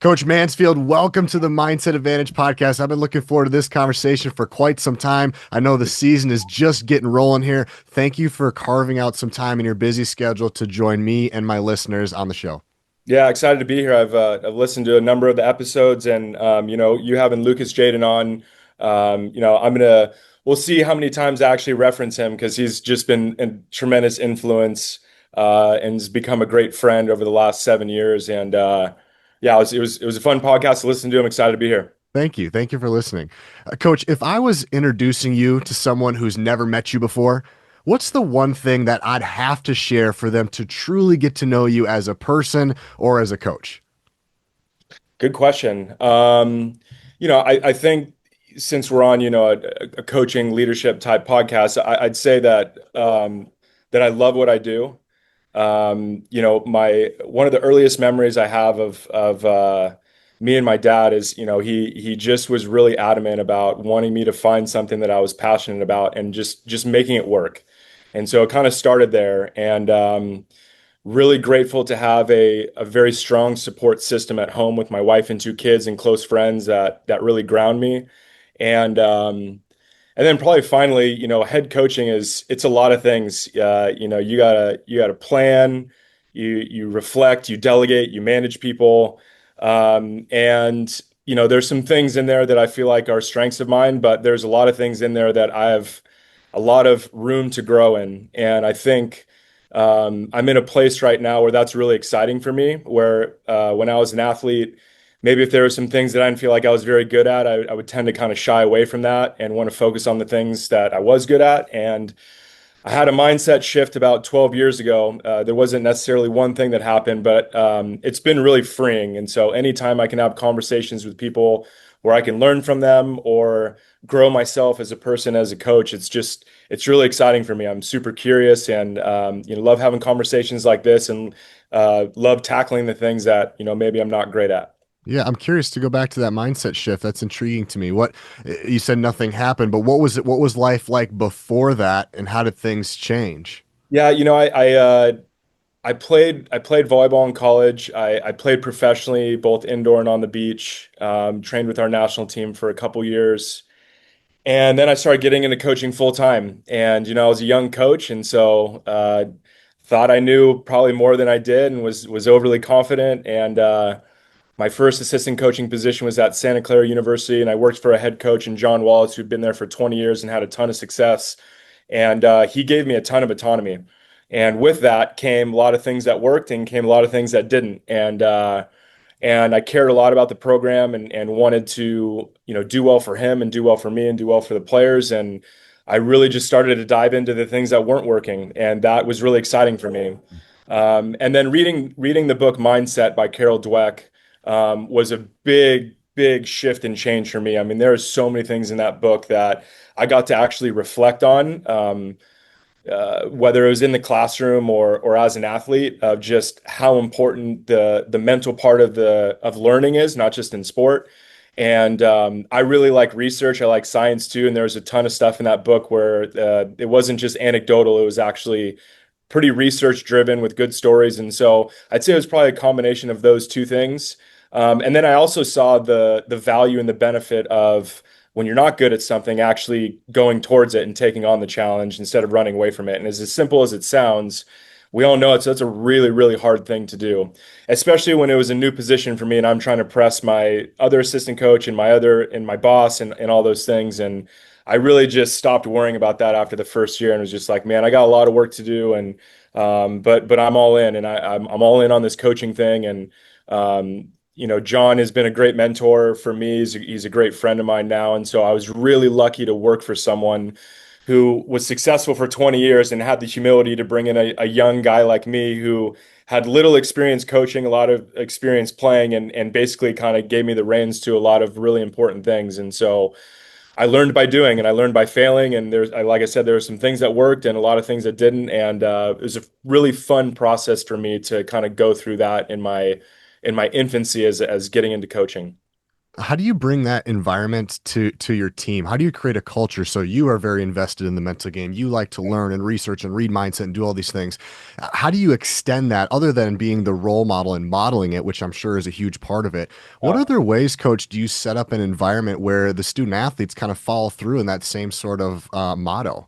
Coach Mansfield, welcome to the Mindset Advantage podcast. I've been looking forward to this conversation for quite some time. I know the season is just getting rolling here. Thank you for carving out some time in your busy schedule to join me and my listeners on the show. Yeah, excited to be here. I've listened to a number of the episodes, and you having Lucas Jaden on. We'll see how many times I actually reference him because he's just been a tremendous influence and has become a great friend over the last 7 years. And yeah, it was a fun podcast to listen to. I'm excited to be here. Thank you. Thank you for listening. Coach, if I was introducing you to someone who's never met you before, what's the one thing that I'd have to share for them to truly get to know you as a person or as a coach? Good question. I think since we're on, a coaching leadership type podcast, I'd say that I love what I do. My one of the earliest memories I have of me and my dad is, he just was really adamant about wanting me to find something that I was passionate about and just making it work. And so it kind of started there. And really grateful to have a very strong support system at home with my wife and two kids and close friends that really ground me. And and then probably finally, head coaching it's a lot of things. You gotta plan, you reflect, you delegate, you manage people. And there's some things in there that I feel like are strengths of mine, but there's a lot of things in there that I have a lot of room to grow in. And I think I'm in a place right now where that's really exciting for me, where when I was an athlete, maybe if there were some things that I didn't feel like I was very good at, I would tend to kind of shy away from that and want to focus on the things that I was good at. And I had a mindset shift about 12 years ago. There wasn't necessarily one thing that happened, but it's been really freeing. And so anytime I can have conversations with people where I can learn from them or grow myself as a person, as a coach, it's really exciting for me. I'm super curious and love having conversations like this and love tackling the things that maybe I'm not great at. Yeah, I'm curious to go back to that mindset shift. That's intriguing to me. What you said nothing happened, but what was it? What was life like before that, and how did things change? Yeah, I played volleyball in college. I played professionally, both indoor and on the beach. Trained with our national team for a couple years, and then I started getting into coaching full time. And I was a young coach, and so thought I knew probably more than I did, and was overly confident. And my first assistant coaching position was at Santa Clara University, and I worked for a head coach in John Wallace, who'd been there for 20 years and had a ton of success. And he gave me a ton of autonomy. And with that came a lot of things that worked and came a lot of things that didn't. And I cared a lot about the program and wanted to, do well for him and do well for me and do well for the players. And I really just started to dive into the things that weren't working. And that was really exciting for me. And then reading the book Mindset by Carol Dweck was a big shift and change for me. I mean, there are so many things in that book that I got to actually reflect on, whether it was in the classroom or as an athlete, of just how important the mental part of learning is, not just in sport. And I really like research. I like science too. And there was a ton of stuff in that book where it wasn't just anecdotal. It was actually pretty research driven with good stories. And so I'd say it was probably a combination of those two things. And then I also saw the value and the benefit of when you're not good at something, actually going towards it and taking on the challenge instead of running away from it. And as simple as it sounds, we all know that's a really, really hard thing to do, especially when it was a new position for me and I'm trying to press my other assistant coach and my boss and all those things. And I really just stopped worrying about that after the first year and was just like, man, I got a lot of work to do. And but I'm all in, and I'm all in on this coaching thing. And John has been a great mentor for me. He's a great friend of mine now. And so I was really lucky to work for someone who was successful for 20 years and had the humility to bring in a young guy like me who had little experience coaching, a lot of experience playing, and basically kind of gave me the reins to a lot of really important things. And so I learned by doing and I learned by failing. And like I said, there were some things that worked and a lot of things that didn't. And it was a really fun process for me to kind of go through that in my infancy as getting into coaching. How do you bring that environment to your team? How do you create a culture so you are very invested in the mental game? You like to learn and research and read mindset and do all these things. How do you extend that other than being the role model and modeling it, which I'm sure is a huge part of it? What Uh, other ways, coach, do you set up an environment where the student athletes kind of follow through in that same sort of motto?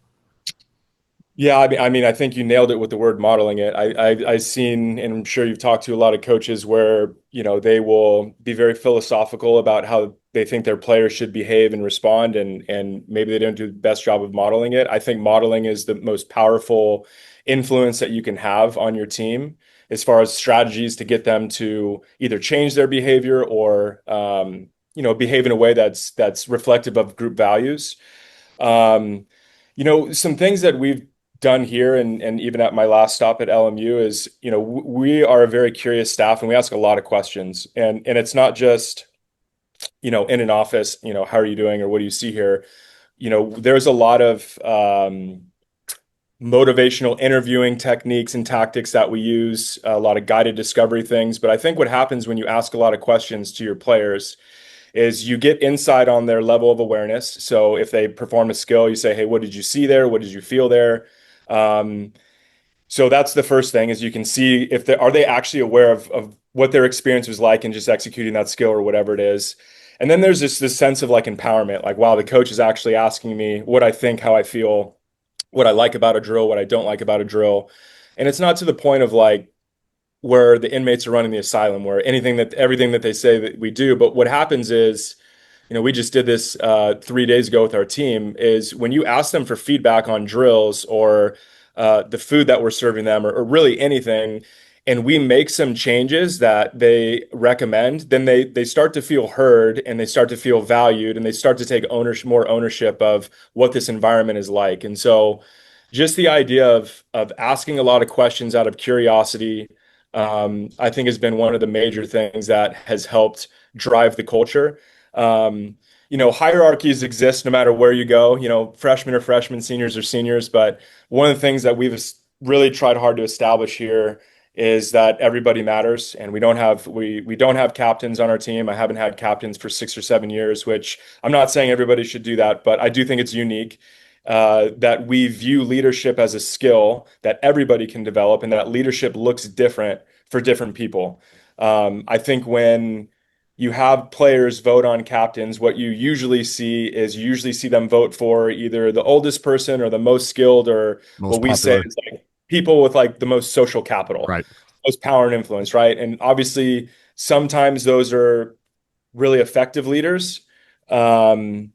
Yeah, I think you nailed it with the word modeling it. I've seen, and I'm sure you've talked to a lot of coaches where, they will be very philosophical about how they think their players should behave and respond, and maybe they don't do the best job of modeling it. I think modeling is the most powerful influence that you can have on your team as far as strategies to get them to either change their behavior or, behave in a way that's reflective of group values. Um, some things that we've done here and even at my last stop at LMU is, we are a very curious staff and we ask a lot of questions. And it's not just, in an office, how are you doing or what do you see here? There's a lot of motivational interviewing techniques and tactics that we use, a lot of guided discovery things. But I think what happens when you ask a lot of questions to your players is you get insight on their level of awareness. So if they perform a skill, you say, "Hey, what did you see there? What did you feel there?" Um, so that's the first thing is you can see if they are they actually aware of what their experience was like in just executing that skill or whatever it is. And then there's this sense of like empowerment, like, wow, the coach is actually asking me what I think, how I feel, what I like about a drill, what I don't like about a drill. And it's not to the point of like where the inmates are running the asylum, where everything that they say that we do. But what happens is, we just did this 3 days ago with our team, is when you ask them for feedback on drills or the food that we're serving them or really anything, and we make some changes that they recommend, then they start to feel heard and they start to feel valued and they start to take more ownership of what this environment is like. And so just the idea of asking a lot of questions out of curiosity, I think has been one of the major things that has helped drive the culture. Hierarchies exist no matter where you go. Freshmen are freshmen, seniors are seniors. But one of the things that we've really tried hard to establish here is that everybody matters, and we don't have captains on our team. I haven't had captains for 6 or 7 years, which I'm not saying everybody should do that, but I do think it's unique. That we view leadership as a skill that everybody can develop, and that leadership looks different for different people. I think when you have players vote on captains, what you usually see is you usually see them vote for either the oldest person or the most skilled, or Most what we say popular. is like people with like the most social capital, Right. most power and influence, right? And obviously, sometimes those are really effective leaders. Um,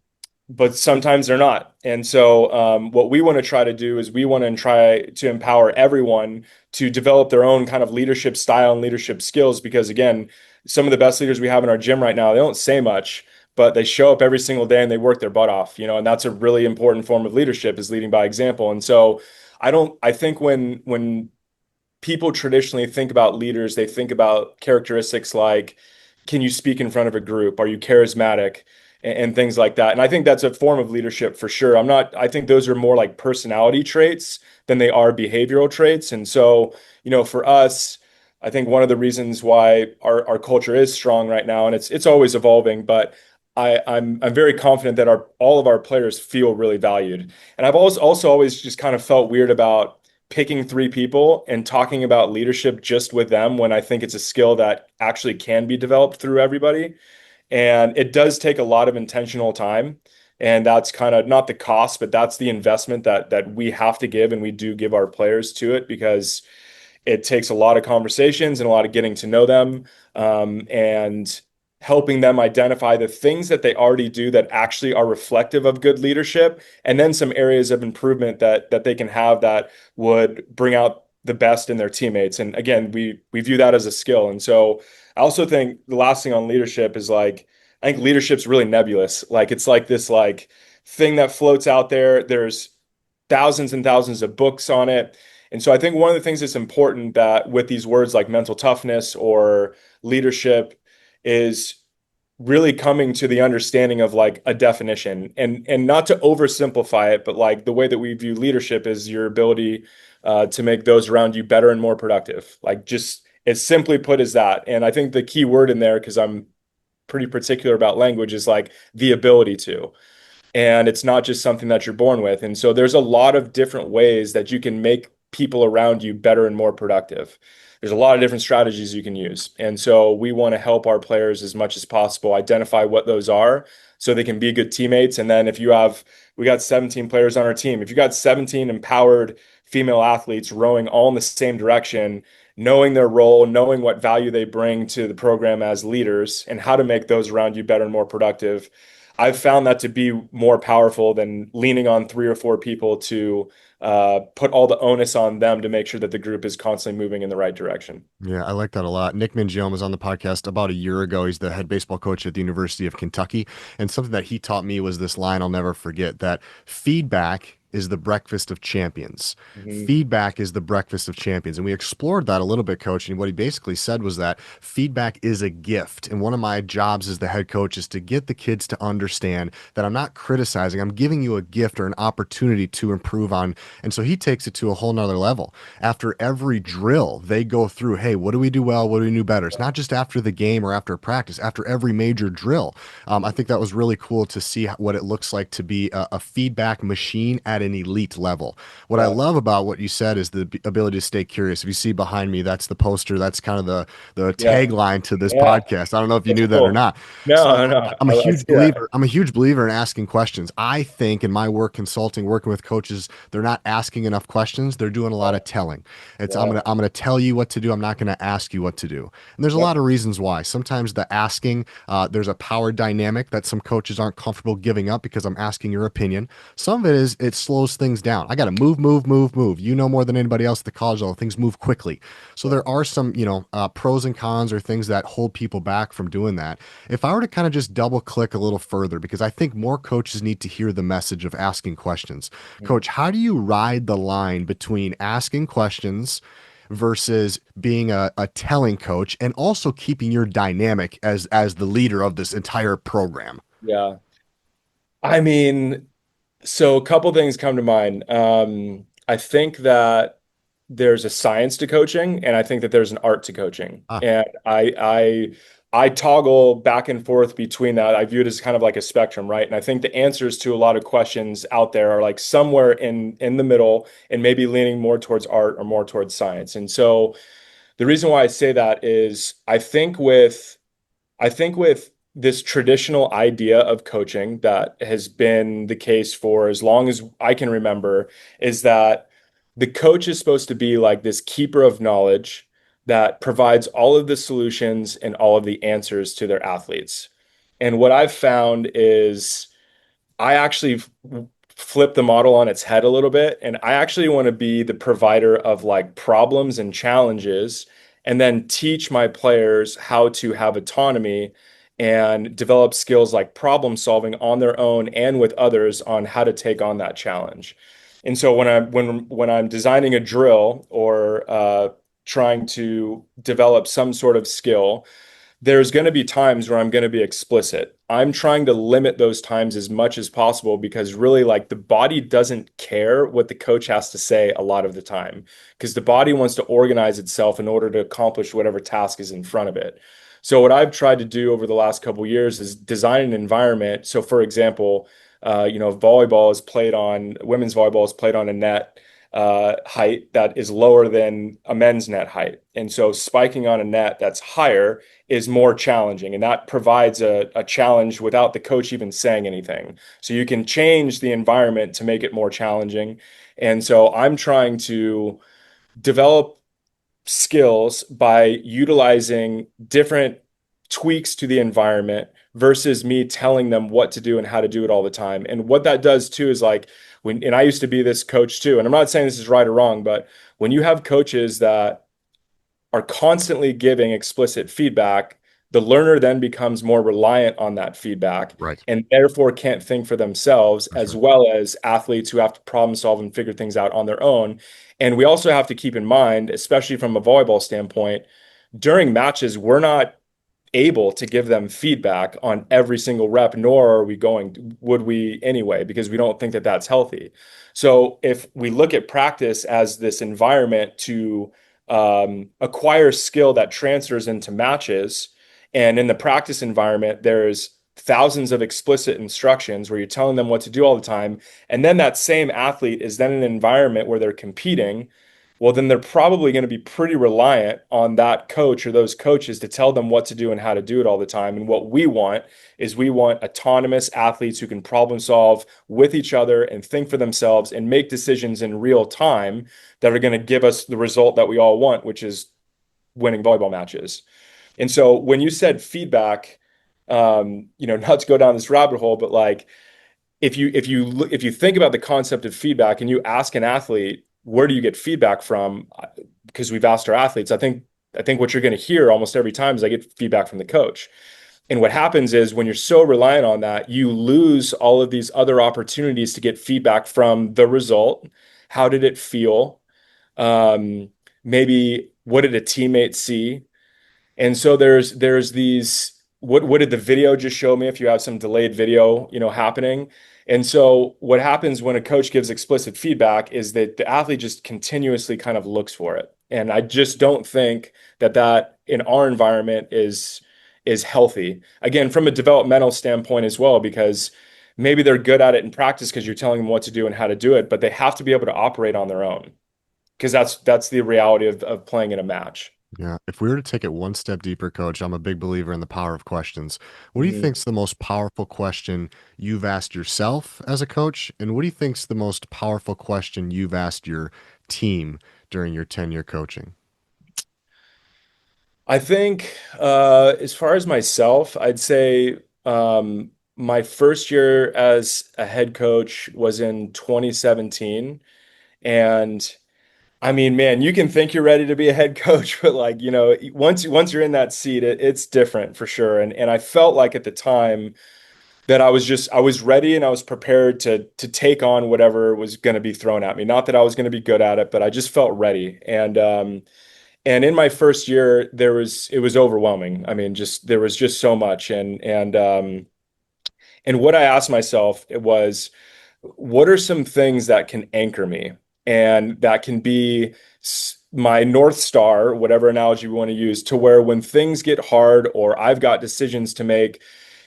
but sometimes they're not. And so, what we want to try to do is we want to try to empower everyone to develop their own kind of leadership style and leadership skills. Because again, some of the best leaders we have in our gym right now, they don't say much, but they show up every single day and they work their butt off, and that's a really important form of leadership, is leading by example. And so, I think when people traditionally think about leaders, they think about characteristics like, can you speak in front of a group? Are you charismatic? And things like that. And I think that's a form of leadership for sure. I think those are more like personality traits than they are behavioral traits. And so, for us, I think one of the reasons why our culture is strong right now, and it's always evolving, but I'm very confident that all of our players feel really valued. And I've also always just kind of felt weird about picking three people and talking about leadership just with them when I think it's a skill that actually can be developed through everybody. And it does take a lot of intentional time. And that's kind of not the cost, but that's the investment that we have to give, and we do give our players to it, because it takes a lot of conversations and a lot of getting to know them, and helping them identify the things that they already do that actually are reflective of good leadership, and then some areas of improvement that they can have that would bring out the best in their teammates. And again, we view that as a skill. And so I also think the last thing on leadership is like, I think leadership's really nebulous. Like it's like this like thing that floats out there. There's thousands and thousands of books on it. And so I think one of the things that's important that with these words like mental toughness or leadership is really coming to the understanding of like a definition, and not to oversimplify it, but like the way that we view leadership is your ability to make those around you better and more productive. Like just as simply put as that. And I think the key word in there, because I'm pretty particular about language is like the ability to. And it's not just something that you're born with. And so there's a lot of different ways that you can make people around you better and more productive. There's a lot of different strategies you can use. And so we want to help our players as much as possible identify what those are so they can be good teammates. And then we got 17 players on our team. If you got 17 empowered female athletes rowing all in the same direction, knowing their role, knowing what value they bring to the program as leaders, and how to make those around you better and more productive, I've found that to be more powerful than leaning on 3 or 4 people to put all the onus on them to make sure that the group is constantly moving in the right direction. Yeah, I like that a lot. Nick Mingione was on the podcast about a year ago. He's the head baseball coach at the University of Kentucky. And something that he taught me was this line I'll never forget, that feedback is the breakfast of champions. Mhm. Feedback is the breakfast of champions. And we explored that a little bit, coach. And what he basically said was that feedback is a gift. And one of my jobs as the head coach is to get the kids to understand that I'm not criticizing, I'm giving you a gift or an opportunity to improve on. And so he takes it to a whole nother level. After every drill, they go through, hey, what do we do well? What do we do better? It's not just after the game or after practice, after every major drill. I think that was really cool to see what it looks like to be a feedback machine at an elite level. What I Yeah. love about what you said is the ability to stay curious. If you see behind me, that's the poster. That's kind of the Yeah. tagline to this Yeah. podcast. I don't know if you That's knew that or cool. not. So No, no, I'm a I huge see that. believer. I'm a huge believer in asking questions. I think in my work consulting, working with coaches, they're not asking enough questions. They're doing a lot of telling. It's Yeah. I'm gonna tell you what to do. I'm not gonna ask you what to do. And there's a Yep. lot of reasons why. Sometimes the asking, there's a power dynamic that some coaches aren't comfortable giving up because I'm asking your opinion. Some of it is it slows things down. I got to move, move, move, move. You know more than anybody else at the college level. Things move quickly. So Yeah. there are some, pros and cons or things that hold people back from doing that. If I were to kind of just double click a little further, because I think more coaches need to hear the message of asking questions. Mhm. Coach, how do you ride the line between asking questions versus being a telling coach and also keeping your dynamic as the leader of this entire program? Yeah. I mean, so a couple things come to mind. I think that there's a science to coaching, and I think that there's an art to coaching. Ah, And I toggle back and forth between that. I view it as kind of like a spectrum, right? And I think the answers to a lot of questions out there are like somewhere in the middle and maybe leaning more towards art or more towards science. And so the reason why I say that is I think with this traditional idea of coaching that has been the case for as long as I can remember is that the coach is supposed to be like this keeper of knowledge that provides all of the solutions and all of the answers to their athletes. And what I've found is I actually flip the model on its head a little bit, and I actually want to be the provider of like problems and challenges, and then teach my players how to have autonomy and develop skills like problem solving on their own and with others on how to take on that challenge. And so when I'm designing a drill or trying to develop some sort of skill, there's going to be times where I'm going to be explicit. I'm trying to limit those times as much as possible because really, like, the body doesn't care what the coach has to say a lot of the time because the body wants to organize itself in order to accomplish whatever task is in front of it. So what I've tried to do over the last couple of years is design an environment. So for example, women's volleyball is played on a net height that is lower than a men's net height. And so spiking on a net that's higher is more challenging. And that provides a challenge without the coach even saying anything. So you can change the environment to make it more challenging. And so I'm trying to develop skills by utilizing different tweaks to the environment versus me telling them what to do and how to do it all the time. And what that does too is like and I used to be this coach too, and I'm not saying this is right or wrong, but when you have coaches that are constantly giving explicit feedback, the learner then becomes more reliant on that feedback right. and therefore can't think for themselves, For as sure. well as athletes who have to problem solve and figure things out on their own. And we also have to keep in mind, especially from a volleyball standpoint, during matches, we're not able to give them feedback on every single rep, nor would we anyway, because we don't think that that's healthy. So if we look at practice as this environment to acquire skill that transfers into matches, And in the practice environment, there's thousands of explicit instructions where you're telling them what to do all the time. And then that same athlete is then in an environment where they're competing. Well, then they're probably going to be pretty reliant on that coach or those coaches to tell them what to do and how to do it all the time. And what we want is we want autonomous athletes who can problem solve with each other and think for themselves and make decisions in real time that are going to give us the result that we all want, which is winning volleyball matches. And so when you said feedback, not to go down this rabbit hole, but like if you think about the concept of feedback and you ask an athlete, where do you get feedback from? Because we've asked our athletes, I think what you're going to hear almost every time is I get feedback from the coach. And what happens is when you're so reliant on that, you lose all of these other opportunities to get feedback from the result. How did it feel? Maybe what did a teammate see? And so there's these what did the video just show me if you have some delayed video, happening? And so what happens when a coach gives explicit feedback is that the athlete just continuously kind of looks for it. And I just don't think that in our environment is healthy. Again, from a developmental standpoint as well, because maybe they're good at it in practice because you're telling them what to do and how to do it, but they have to be able to operate on their own because that's the reality of playing in a match. Yeah. If we were to take it one step deeper, coach, I'm a big believer in the power of questions. What do you Mhm. think's the most powerful question you've asked yourself as a coach? And what do you think's the most powerful question you've asked your team during your tenure coaching? I think, as far as myself, I'd say my first year as a head coach was in 2017. And I mean, man, you can think you're ready to be a head coach, but like, once you're in that seat, it's different for sure. And I felt like at the time that I was ready and I was prepared to take on whatever was going to be thrown at me. Not that I was going to be good at it, but I just felt ready. And in my first year, it was overwhelming. I mean, just there was just so much. And what I asked myself, it was, what are some things that can anchor me and that can be my North Star, whatever analogy we want to use, to where when things get hard or I've got decisions to make,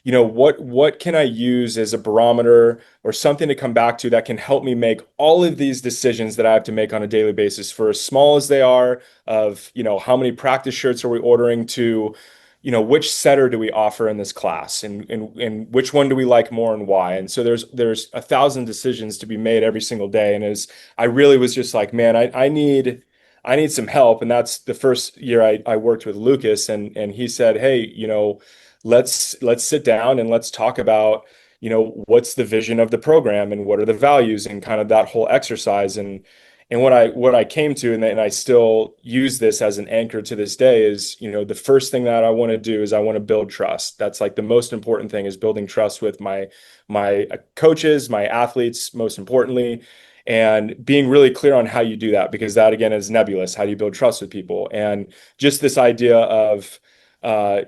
what can I use as a barometer or something to come back to that can help me make all of these decisions that I have to make on a daily basis, for as small as they are, of, how many practice shirts are we ordering, to which setter do we offer in this class, and which one do we like more and why. And so there's a thousand decisions to be made every single day. And as I really was just like, man, I need some help. And that's the first year I worked with Lucas, and he said, hey, let's sit down and let's talk about, what's the vision of the program and what are the values and kind of that whole exercise. And what I came to, and I still use this as an anchor to this day, is, the first thing that I want to do is I want to build trust. That's like the most important thing, is building trust with my coaches, my athletes, most importantly, and being really clear on how you do that, because that again is nebulous. How do you build trust with people? And just this idea of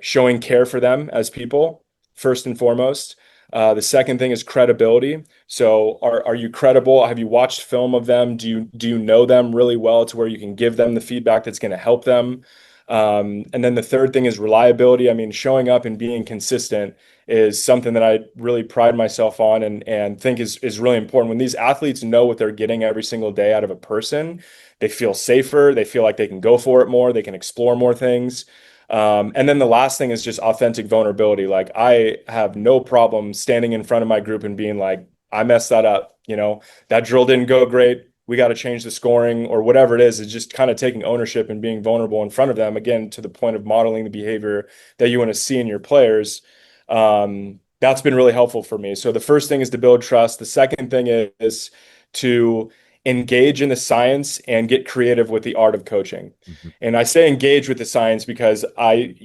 showing care for them as people, first and foremost. The second thing is credibility. So are you credible? Have you watched film of them? Do you know them really well to where you can give them the feedback that's going to help them? And then the third thing is reliability. I mean, showing up and being consistent is something that I really pride myself on, and think is really important. When these athletes know what they're getting every single day out of a person, they feel safer. They feel like they can go for it more. They can explore more things. And then the last thing is just authentic vulnerability. Like, I have no problem standing in front of my group and being like, I messed that up. That drill didn't go great. We got to change the scoring or whatever it is. It's just kind of taking ownership and being vulnerable in front of them. Again, to the point of modeling the behavior that you want to see in your players. That's been really helpful for me. So the first thing is to build trust. The second thing is to engage in the science and get creative with the art of coaching. Mhm. And I say engage with the science because I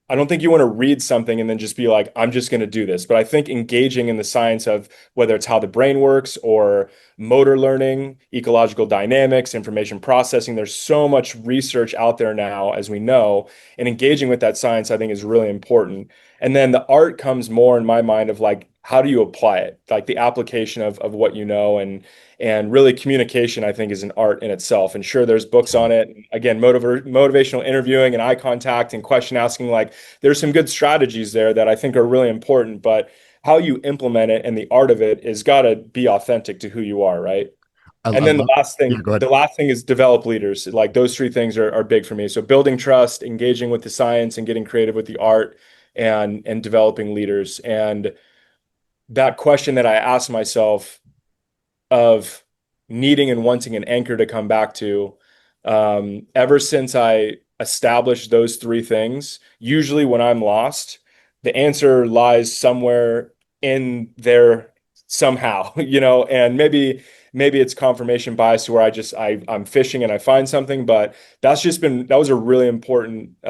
don't think you want to read something and then just be like, I'm just going to do this. But I think engaging in the science of whether it's how the brain works or motor learning, ecological dynamics, information processing, there's so much research out there now, as we know, and engaging with that science, I think, is really important. And then the art comes more in my mind of like, how do you apply it? Like the application of what you know, and really communication, I think, is an art in itself. And sure, there's books on it. Again, motivational interviewing and eye contact and question asking, like there's some good strategies there that I think are really important, but how you implement it and the art of it is got to be authentic to who you are, right? I And then love. Yeah, go ahead. the last thing is develop leaders. Like those three things are big for me. So building trust, engaging with the science, and getting creative with the art, and developing leaders. And that question that I asked myself of needing and wanting an anchor to come back to, ever since I established those three things, usually when I'm lost, the answer lies somewhere in there somehow, and maybe it's confirmation bias where I'm fishing and I find something, but that was a really important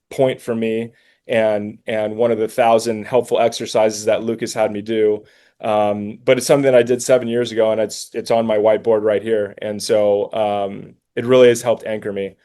point for me, and one of the 1,000 helpful exercises that Lucas had me do. But it's something that I did 7 years ago, and it's on my whiteboard right here. And so it really has helped anchor me.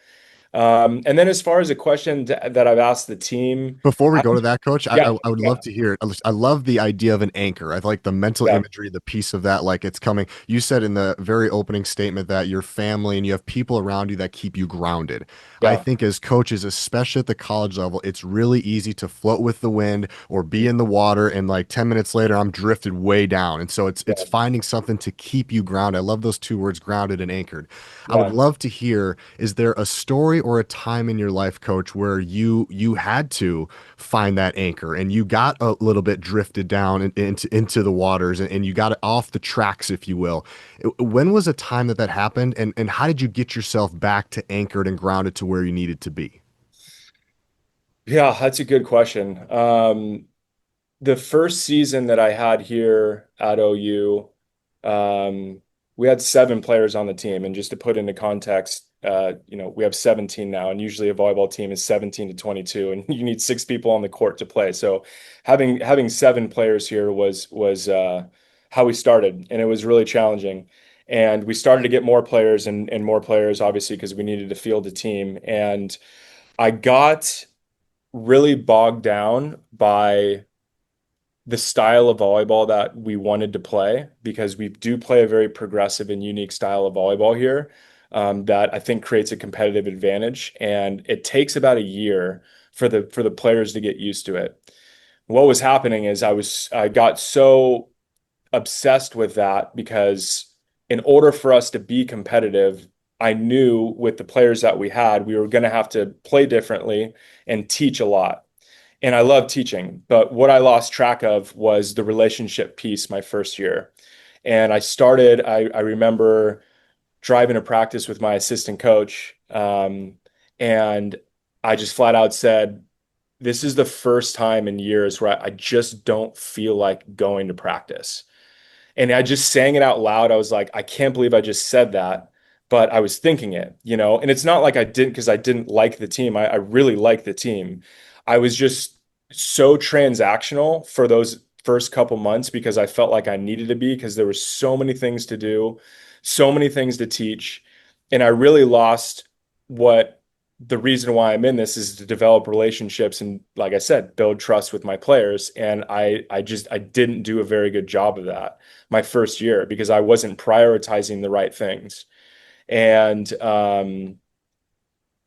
And then as far as a question that I've asked the team, Before we I, go to that, coach, I, yeah, I I would love yeah, to hear it. I love the idea of an anchor. I like the mental yeah, imagery, the piece of that, like it's coming. You said in the very opening statement that your family and you have people around you that keep you grounded. I yeah, think as coaches, especially at the college level, it's really easy to float with the wind or be in the water, and like 10 minutes later, I'm drifted way down. And so it's yeah, finding something to keep you grounded. I love those two words, grounded and anchored. I would yeah. love to hear, is there a story or a time in your life, coach, where you had to find that anchor and you got a little bit drifted down into the waters, and you got it off the tracks, if you will? When was a time that happened, and how did you get yourself back to anchored and grounded to where you needed to be? Yeah, that's a good question. The first season that I had here at OU, um, we had 7 players on the team. And just to put into context, we have 17 now, and usually a volleyball team is 17 to 22, and you need 6 people on the court to play. So having 7 players here was how we started, and it was really challenging. And we started to get more players and more players, obviously, because we needed to field a team. And I got really bogged down by the style of volleyball that we wanted to play, because we do play a very progressive and unique style of volleyball here, that I think creates a competitive advantage. And it takes about a year for the players to get used to it. What was happening is I got so obsessed with that because in order for us to be competitive, I knew with the players that we had, we were going to have to play differently and teach a lot. And I love teaching, but what I lost track of was the relationship piece my first year. And I remember driving to practice with my assistant coach, and I just flat out said, this is the first time in years where I just don't feel like going to practice. And I just sang it out loud. I was like, I can't believe I just said that, but I was thinking it. And it's not like I didn't, because I didn't like the team. I really like the team. I was just so transactional for those first couple months because I felt like I needed to be, because there were so many things to do, so many things to teach. And I really lost what the reason why I'm in this is to develop relationships and, like I said, build trust with my players. And I didn't do a very good job of that my first year because I wasn't prioritizing the right things. And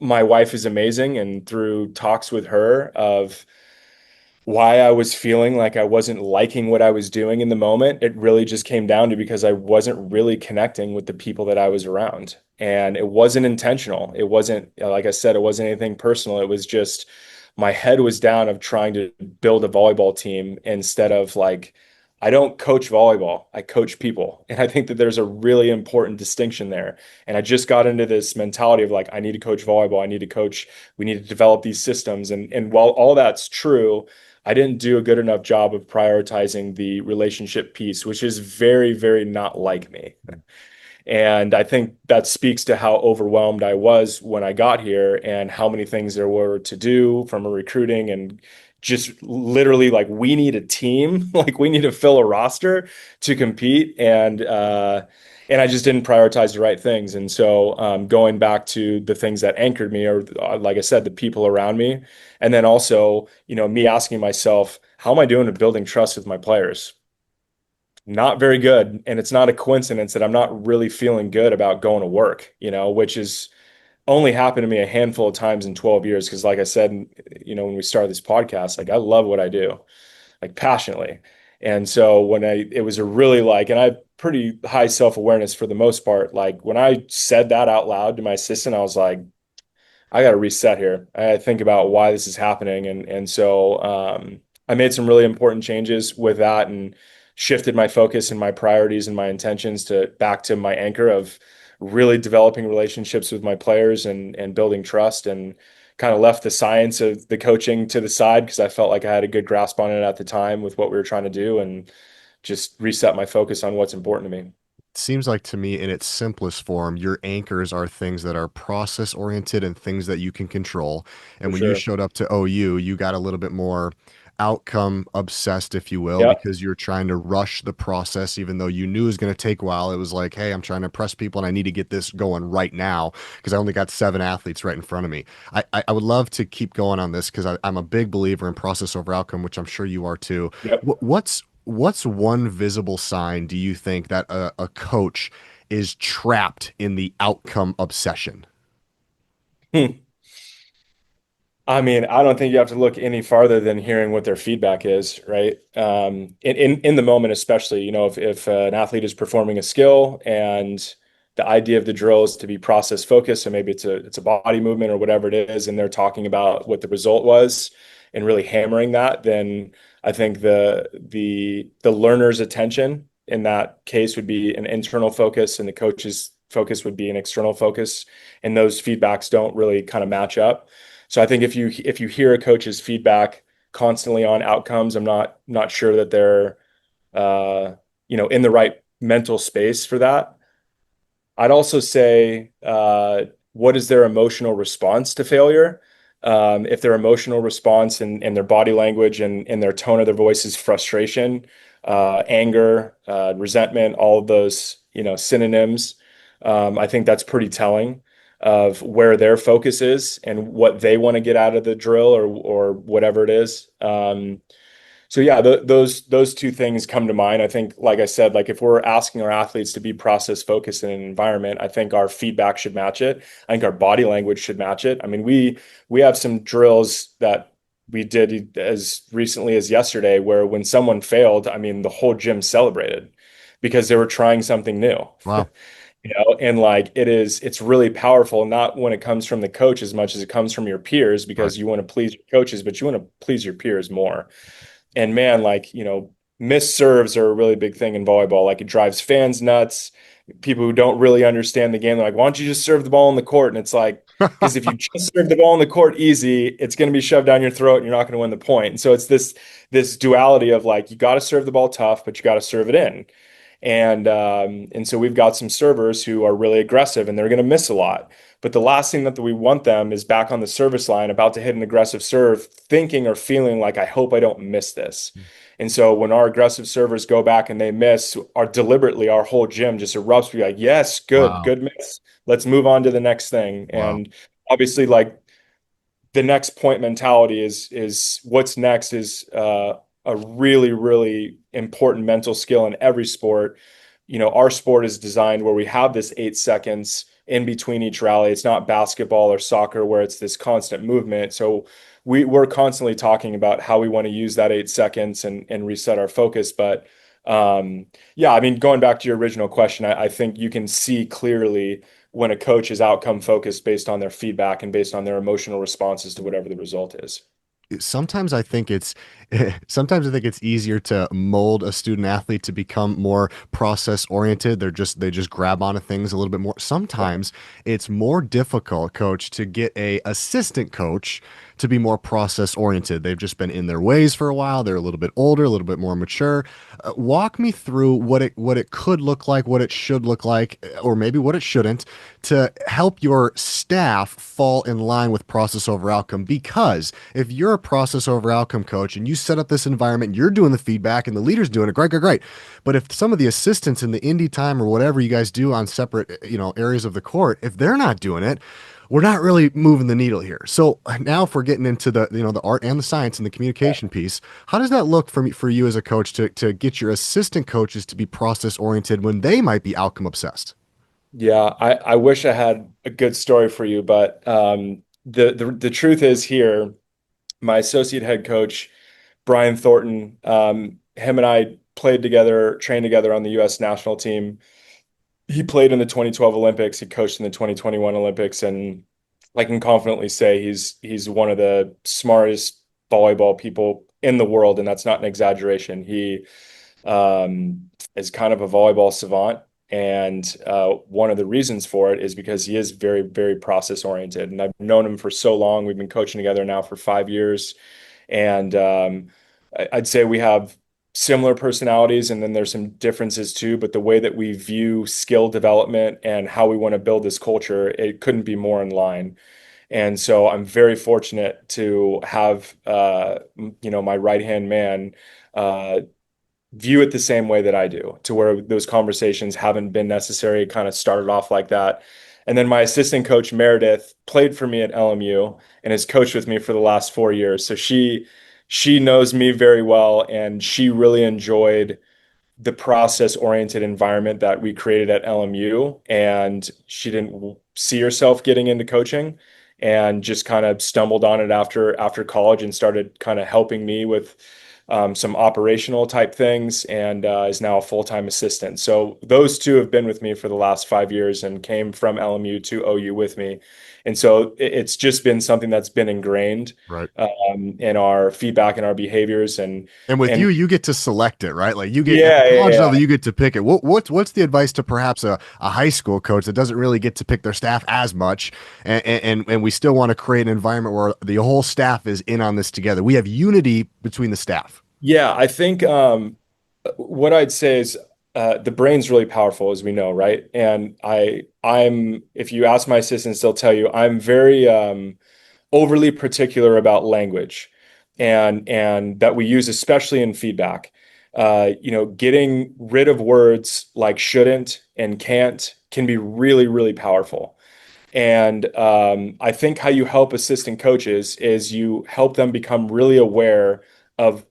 my wife is amazing. And through talks with her of why I was feeling like I wasn't liking what I was doing in the moment, it really just came down to because I wasn't really connecting with the people that I was around. And it wasn't intentional. It wasn't, like I said, it wasn't anything personal. It was just my head was down of trying to build a volleyball team instead of like, I don't coach volleyball, I coach people. And I think that there's a really important distinction there. And I just got into this mentality of like, I need to coach volleyball, I need to coach, we need to develop these systems. And while all that's true, I didn't do a good enough job of prioritizing the relationship piece, which is very, very not like me. And I think that speaks to how overwhelmed I was when I got here and how many things there were to do from a recruiting and just literally like we need a team, like we need to fill a roster to compete, and I just didn't prioritize the right things. And so going back to the things that anchored me, or like I said, the people around me, and then also, me asking myself, how am I doing at building trust with my players? Not very good. And it's not a coincidence that I'm not really feeling good about going to work, which is only happened to me a handful of times in 12 years. Cause like I said, when we started this podcast, like I love what I do, like passionately. And so it was a really like, and I have pretty high self-awareness for the most part. Like when I said that out loud to my assistant, I was like, I got to reset here. I gotta think about why this is happening. And so I made some really important changes with that and shifted my focus and my priorities and my intentions to back to my anchor of really developing relationships with my players and building trust, and kind of left the science of the coaching to the side because I felt like I had a good grasp on it at the time with what we were trying to do, and just reset my focus on what's important to me. Seems like to me in its simplest form, your anchors are things that are process oriented and things that you can control. For And when you sure. showed up to OU, you got a little bit more outcome obsessed, if you will, Yeah. because you're trying to rush the process, even though you knew it was going to take a while. It was like, hey, I'm trying to impress people and I need to get this going right now because I only got 7 athletes right in front of me. I would love to keep going on this because I'm a big believer in process over outcome, which I'm sure you are too. Yep. What's one visible sign do you think that a coach is trapped in the outcome obsession? Hmm. I mean, I don't think you have to look any farther than hearing what their feedback is, right? In the moment, especially, if an athlete is performing a skill and the idea of the drill is to be process focused, and maybe it's a body movement or whatever it is, and they're talking about what the result was and really hammering that, then I think the learner's attention in that case would be an internal focus, and the coach's focus would be an external focus, and those feedbacks don't really kind of match up. So I think if you hear a coach's feedback constantly on outcomes, I'm not sure that they're in the right mental space for that. I'd also say, what is their emotional response to failure? If their emotional response and their body language and their tone of their voice is frustration, anger, resentment, all of those, synonyms, I think that's pretty telling of where their focus is and what they want to get out of the drill or whatever it is. So yeah, those two things come to mind. I think, like I said, like if we're asking our athletes to be process focused in an environment, I think our feedback should match it. I think our body language should match it. I mean, we have some drills that we did as recently as yesterday where when someone failed, I mean, the whole gym celebrated because they were trying something new. Wow. And like it's really powerful, not when it comes from the coach as much as it comes from your peers, Right. because you want to please your coaches, but you want to please your peers more. And man, like, missed serves are a really big thing in volleyball. Like it drives fans nuts. People who don't really understand the game, they're like, why don't you just serve the ball in the court? And it's like, because if you just serve the ball in the court easy, it's going to be shoved down your throat and you're not going to win the point. And so it's this duality of like, you got to serve the ball tough, but you got to serve it in. And so we've got some servers who are really aggressive and they're going to miss a lot. But the last thing that we want them is back on the service line, about to hit an aggressive serve, thinking or feeling like, I hope I don't miss this. And so when our aggressive servers go back and they miss, our whole gym just erupts. We're like, yes, good, Wow. good miss. Let's move on to the next thing. Wow. And obviously, like the next point mentality is what's next is a really, really important mental skill in every sport. Our sport is designed where we have this 8 seconds in between each rally. It's not basketball or soccer where it's this constant movement. So we're constantly talking about how we want to use that 8 seconds and reset our focus. But yeah, I mean, going back to your original question, I think you can see clearly when a coach is outcome focused based on their feedback and based on their emotional responses to whatever the result is. Sometimes I think Sometimes I think it's easier to mold a student athlete to become more process oriented. They just grab onto things a little bit more. Sometimes it's more difficult, coach, to get a assistant coach to be more process oriented. They've just been in their ways for a while. They're a little bit older, a little bit more mature. Walk me through what it could look like, what it should look like, or maybe what it shouldn't, to help your staff fall in line with process over outcome. Because if you're a process over outcome coach and you set up this environment, you're doing the feedback and the leader's doing it, great, great, great. But if some of the assistants in the indie time or whatever you guys do on separate, areas of the court, if they're not doing it, we're not really moving the needle here. So now if we're getting into the art and the science and the communication piece, how does that look for you as a coach to get your assistant coaches to be process oriented when they might be outcome obsessed? Yeah, I wish I had a good story for you, but the truth is here, my associate head coach, Brian Thornton, him and I played together, trained together on the U.S. national team. He played in the 2012 Olympics, he coached in the 2021 Olympics, and I can confidently say he's one of the smartest volleyball people in the world, and that's not an exaggeration. He is kind of a volleyball savant. And one of the reasons for it is because he is very, very process oriented. And I've known him for so long. We've been coaching together now for 5 years. And I'd say we have similar personalities, and then there's some differences too. But the way that we view skill development and how we want to build this culture, it couldn't be more in line. And so I'm very fortunate to have, my right hand man view it the same way that I do, to where those conversations haven't been necessary. It kind of started off like that. And then my assistant coach, Meredith, played for me at LMU and has coached with me for the last 4 years. So she knows me very well, and she really enjoyed the process oriented environment that we created at LMU. And she didn't see herself getting into coaching, and just kind of stumbled on it after college and started kind of helping me with some operational type things, and is now a full-time assistant. So those two have been with me for the last 5 years and came from LMU to OU with me. And so it's just been something that's been ingrained Right. in our feedback and our behaviors. And with And you get to select it, right? Like you get at the yeah, yeah, college yeah. level, you get to pick it. What's the advice to perhaps a high school coach that doesn't really get to pick their staff as much, and we still want to create an environment where the whole staff is in on this together. We have unity between the staff. Yeah, I think what I'd say is the brain's really powerful, as we know, right? And I'm if you ask my assistants, they'll tell you I'm very overly particular about language, and that we use, especially in feedback. Getting rid of words like shouldn't and can't can be really, really powerful. And I think how you help assistant coaches is you help them become really aware of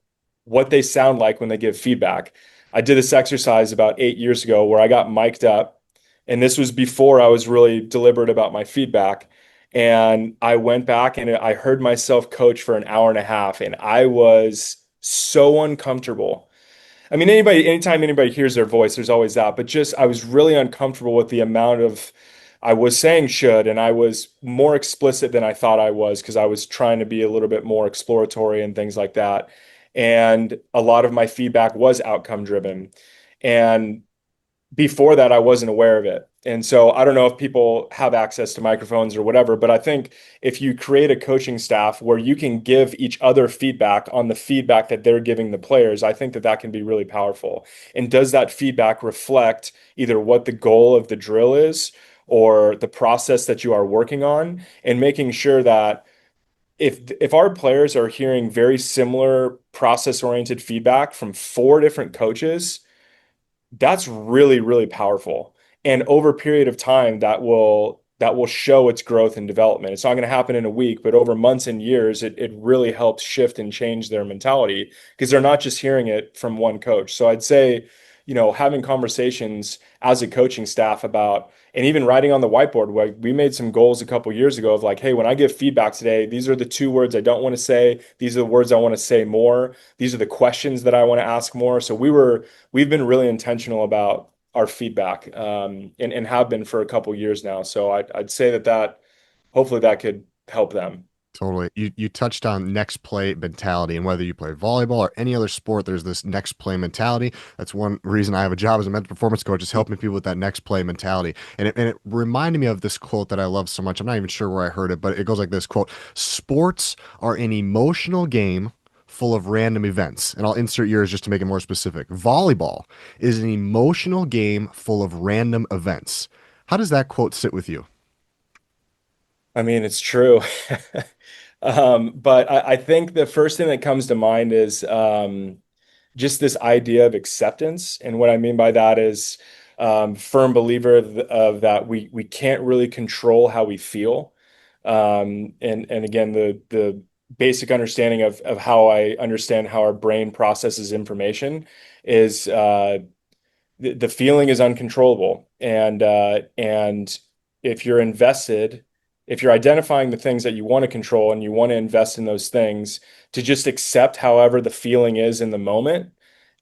what they sound like when they give feedback. I did this exercise about 8 years ago where I got mic'd up, and this was before I was really deliberate about my feedback. And I went back and I heard myself coach for an hour and a half, and I was so uncomfortable. I mean, anytime anybody hears their voice, there's always that. But just, I was really uncomfortable with the amount of, I was saying should, and I was more explicit than I thought I was, because I was trying to be a little bit more exploratory and things like that. And a lot of my feedback was outcome driven. And before that, I wasn't aware of it. And so I don't know if people have access to microphones or whatever, but I think if you create a coaching staff where you can give each other feedback on the feedback that they're giving the players, I think that that can be really powerful. And does that feedback reflect either what the goal of the drill is or the process that you are working on, and making sure that if our players are hearing very similar process oriented feedback from four different coaches, that's really, really powerful. And over a period of time, that will show its growth and development. It's not going to happen in a week, but over months and years, it really helps shift and change their mentality, because they're not just hearing it from one coach. So I'd say, having conversations as a coaching staff about, and even writing on the whiteboard, where we made some goals a couple years ago of like, hey, when I give feedback today, these are the two words I don't want to say. These are the words I want to say more. These are the questions that I want to ask more. So we've been really intentional about our feedback, and have been for a couple years now. So I'd say that hopefully that could help them. Totally. You touched on next play mentality, and whether you play volleyball or any other sport, there's this next play mentality. That's one reason I have a job as a mental performance coach, is helping people with that next play mentality. And it reminded me of this quote that I love so much. I'm not even sure where I heard it, but it goes like this quote: "Sports are an emotional game full of random events." And I'll insert yours just to make it more specific. Volleyball is an emotional game full of random events. How does that quote sit with you? I mean, it's true. But I think the first thing that comes to mind is just this idea of acceptance. And what I mean by that is firm believer of that we can't really control how we feel. And again, the basic understanding of how I understand how our brain processes information is the feeling is uncontrollable. And if you're invested, if you're identifying the things that you want to control and you want to invest in those things, to just accept however the feeling is in the moment,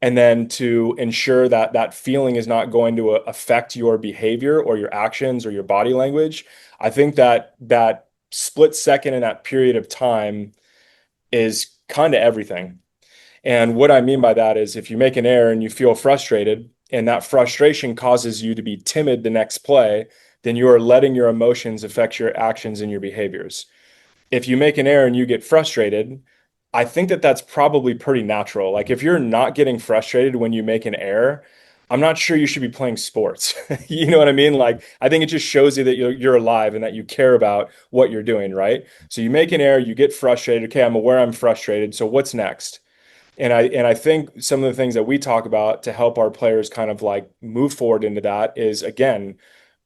and then to ensure that that feeling is not going to affect your behavior or your actions or your body language. I think that that split second in that period of time is kind of everything. And what I mean by that is if you make an error and you feel frustrated, and that frustration causes you to be timid the next play, then you are letting your emotions affect your actions and your behaviors. If you make an error and you get frustrated, I think that that's probably pretty natural. Like if you're not getting frustrated when you make an error, I'm not sure you should be playing sports. You know what I mean? Like I think it just shows you that you're alive and that you care about what you're doing, right? So you make an error, you get frustrated. Okay, I'm aware I'm frustrated. So what's next? And I think some of the things that we talk about to help our players kind of like move forward into that is again,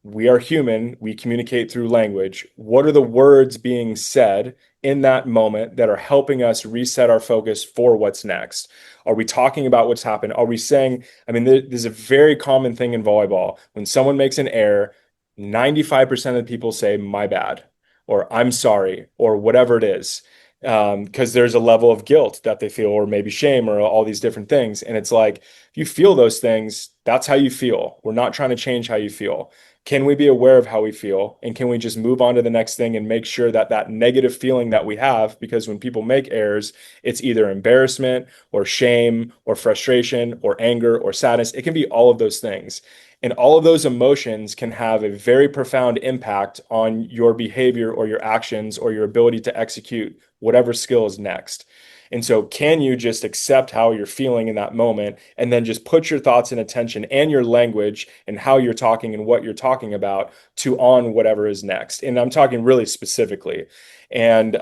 we are human, we communicate through language. What are the words being said in that moment that are helping us reset our focus for what's next? Are we talking about what's happened? Are we saying, I mean, there's a very common thing in volleyball. When someone makes an error, 95% of the people say, my bad, or I'm sorry, or whatever it is, because there's a level of guilt that they feel, or maybe shame, or all these different things. And it's like, if you feel those things, that's how you feel. We're not trying to change how you feel. Can we be aware of how we feel? And can we just move on to the next thing and make sure that that negative feeling that we have, because when people make errors, it's either embarrassment or shame or frustration or anger or sadness. It can be all of those things. And all of those emotions can have a very profound impact on your behavior or your actions or your ability to execute whatever skill is next. And so, can you just accept how you're feeling in that moment and then just put your thoughts and attention and your language and how you're talking and what you're talking about to on whatever is next? And I'm talking really specifically. And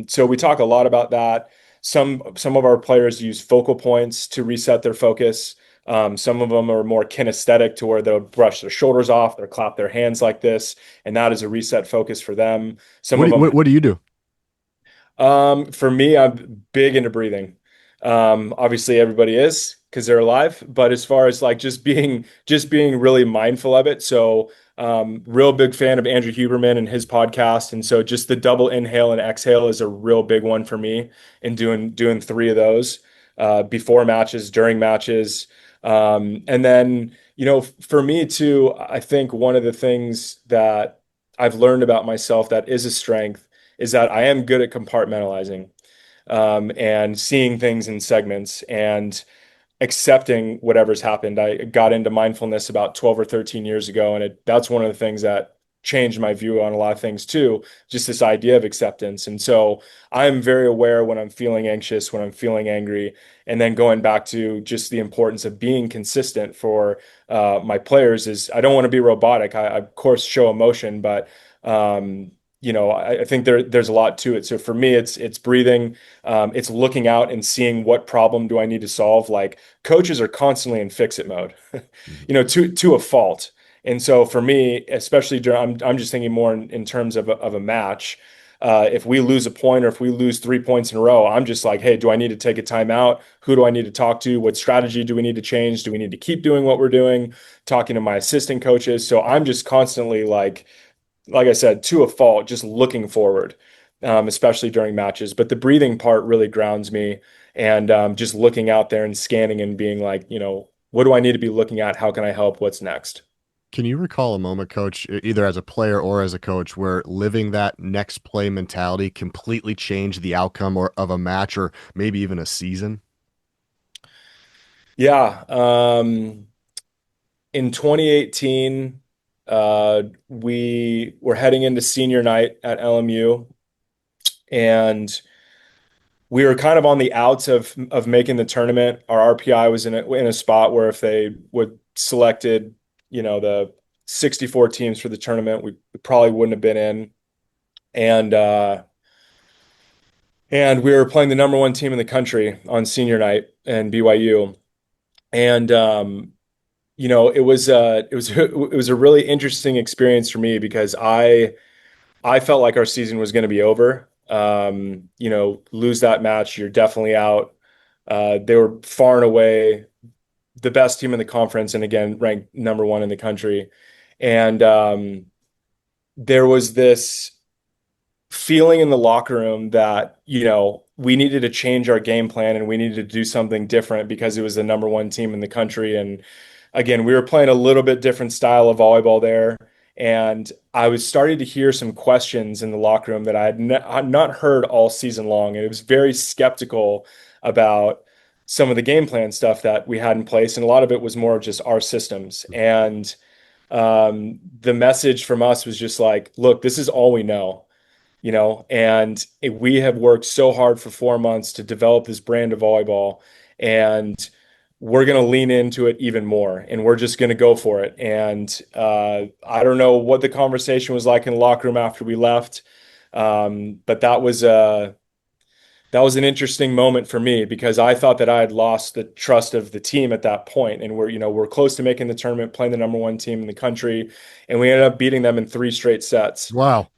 so, we talk a lot about that. Some of our players use focal points to reset their focus. Some of them are more kinesthetic to where they'll brush their shoulders off, they'll clap their hands like this, and that is a reset focus for them. Some What of do you, them what do you do? for me, I'm big into breathing. Obviously everybody is because they're alive, but as far as like just being really mindful of it. So real big fan of Andrew Huberman and his podcast. And so just the double inhale and exhale is a real big one for me in doing three of those before matches, during matches. And then, for me too, I think one of the things that I've learned about myself that is a strength is that I am good at compartmentalizing and seeing things in segments and accepting whatever's happened. I got into mindfulness about 12 or 13 years ago, and that's one of the things that changed my view on a lot of things too, just this idea of acceptance. And so I'm very aware when I'm feeling anxious, when I'm feeling angry, and then going back to just the importance of being consistent for my players is I don't want to be robotic. I of course show emotion, but um, I think there's a lot to it. So for me, it's breathing, it's looking out and seeing what problem do I need to solve. Like coaches are constantly in fix it mode, to a fault. And so for me, especially I'm just thinking more in terms of a match. If we lose a point or if we lose 3 points in a row, I'm just like, hey, do I need to take a timeout? Who do I need to talk to? What strategy do we need to change? Do we need to keep doing what we're doing? Talking to my assistant coaches. So I'm just constantly like I said, to a fault, just looking forward, especially during matches. But the breathing part really grounds me, and just looking out there and scanning and being like, what do I need to be looking at? How can I help? What's next? Can you recall a moment, coach, either as a player or as a coach, where living that next play mentality completely changed the outcome or of a match or maybe even a season? Yeah. In 2018, we were heading into senior night at LMU, and we were kind of on the outs of making the tournament. Our RPI was in a spot where if they would selected, the 64 teams for the tournament, we probably wouldn't have been in. And and we were playing the number one team in the country on senior night and BYU. And it was a really interesting experience for me because I felt like our season was going to be over. Lose that match, you're definitely out. They were far and away the best team in the conference, and again, ranked number one in the country. And there was this feeling in the locker room that, we needed to change our game plan and we needed to do something different because it was the number one team in the country. And again, we were playing a little bit different style of volleyball there. And I was starting to hear some questions in the locker room that I had not heard all season long. And it was very skeptical about some of the game plan stuff that we had in place. And a lot of it was more of just our systems. And the message from us was just like, look, this is all we know, and we have worked so hard for 4 months to develop this brand of volleyball, and we're going to lean into it even more, and we're just going to go for it. And I don't know what the conversation was like in the locker room after we left, but that was an interesting moment for me because I thought that I had lost the trust of the team at that point, and we're close to making the tournament, playing the number one team in the country, and we ended up beating them in 3 straight sets. Wow.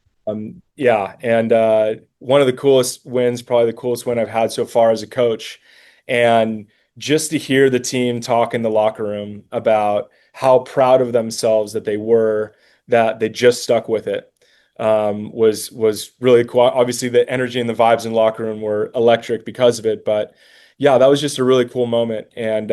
Yeah, and one of the coolest wins, probably the coolest win I've had so far as a coach. And just to hear the team talk in the locker room about how proud of themselves that they were, that they just stuck with it, was really cool. Obviously, the energy and the vibes in the locker room were electric because of it. But yeah, that was just a really cool moment, and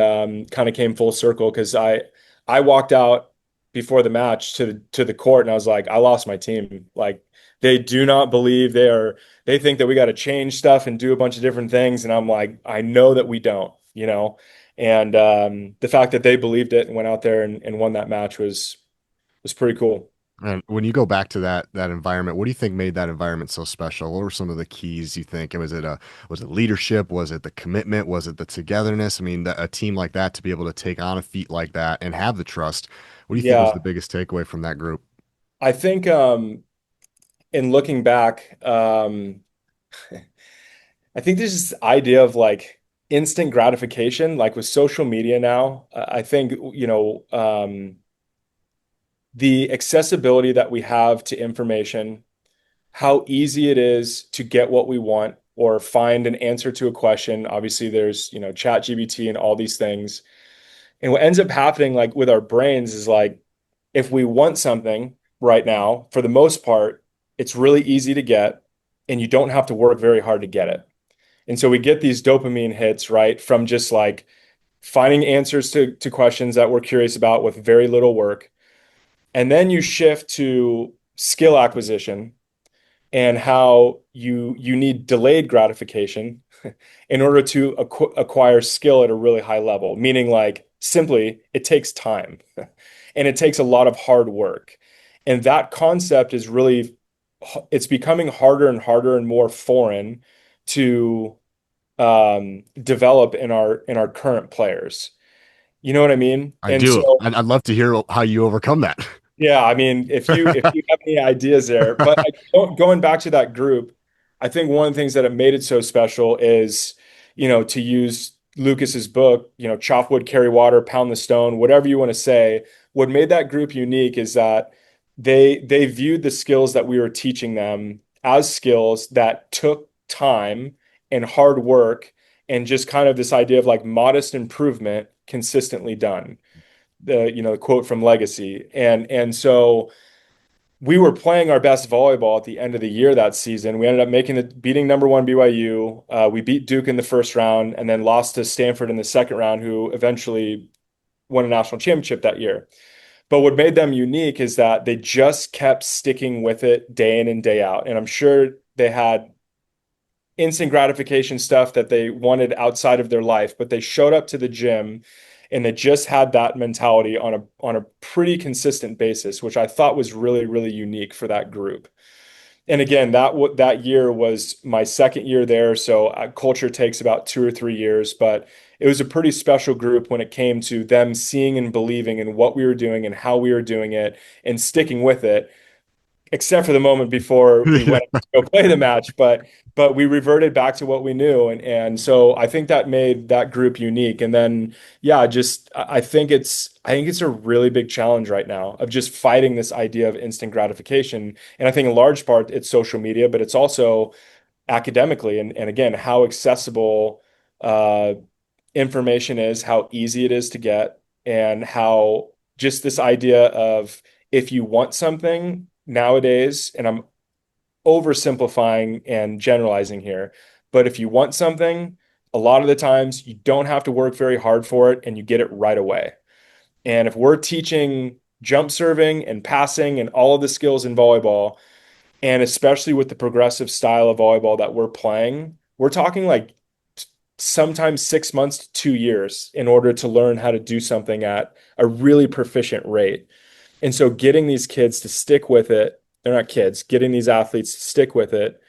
kind of came full circle because I walked out before the match to the court, and I was like, I lost my team. Like, they do not believe they think that we got to change stuff and do a bunch of different things. And I'm like, I know that we don't. And the fact that they believed it and went out there and won that match was pretty cool. And when you go back to that environment, what do you think made that environment so special? What were some of the keys you think? Was it leadership? Was it the commitment? Was it the togetherness? I mean, a team like that to be able to take on a feat like that and have the trust. What do you think was the Yeah, biggest takeaway from that group? I think in looking back, I think there's this idea of like instant gratification, like with social media now. I think, the accessibility that we have to information, how easy it is to get what we want or find an answer to a question. Obviously, there's, chat GBT and all these things. And what ends up happening like with our brains is like if we want something right now, for the most part, it's really easy to get and you don't have to work very hard to get it. And so we get these dopamine hits, right, from just like finding answers to questions that we're curious about with very little work. And then you shift to skill acquisition and how you need delayed gratification in order to acquire skill at a really high level, meaning like simply it takes time and it takes a lot of hard work. And that concept is really, it's becoming harder and harder and more foreign to develop in our current players. You know what I mean? I And do. so I'd love to hear how you overcome that. yeah, I mean, if you have any ideas there, but going back to that group, I think one of the things that have made it so special is, to use Lucas's book, chop wood, carry water, pound the stone, whatever you want to say. What made that group unique is that they viewed the skills that we were teaching them as skills that took time and hard work and just kind of this idea of like modest improvement consistently done, the quote from Legacy. And so we were playing our best volleyball at the end of the year that season. We ended up beating number one BYU. We beat Duke in the first round and then lost to Stanford in the second round, who eventually won a national championship that year. But what made them unique is that they just kept sticking with it day in and day out. And I'm sure they had instant gratification stuff that they wanted outside of their life, but they showed up to the gym and they just had that mentality on a pretty consistent basis, which I thought was really, really unique for that group. And again, that year was my second year there, so culture takes about 2 or 3 years, but it was a pretty special group when it came to them seeing and believing in what we were doing and how we were doing it and sticking with it, except for the moment before we Yeah. went to go play the match, but we reverted back to what we knew, and so I think that made that group unique. And then yeah, just I think it's a really big challenge right now of just fighting this idea of instant gratification. And I think in large part it's social media, but it's also academically, and again, how accessible uh, information is, how easy it is to get, and how just this idea of if you want something nowadays, and I'm oversimplifying and generalizing here, but if you want something, a lot of the times you don't have to work very hard for it and you get it right away. And if we're teaching jump serving and passing and all of the skills in volleyball, and especially with the progressive style of volleyball that we're playing, we're talking like sometimes 6 months to 2 years in order to learn how to do something at a really proficient rate. And so getting these kids to stick with it, they're not kids, getting these athletes to stick with it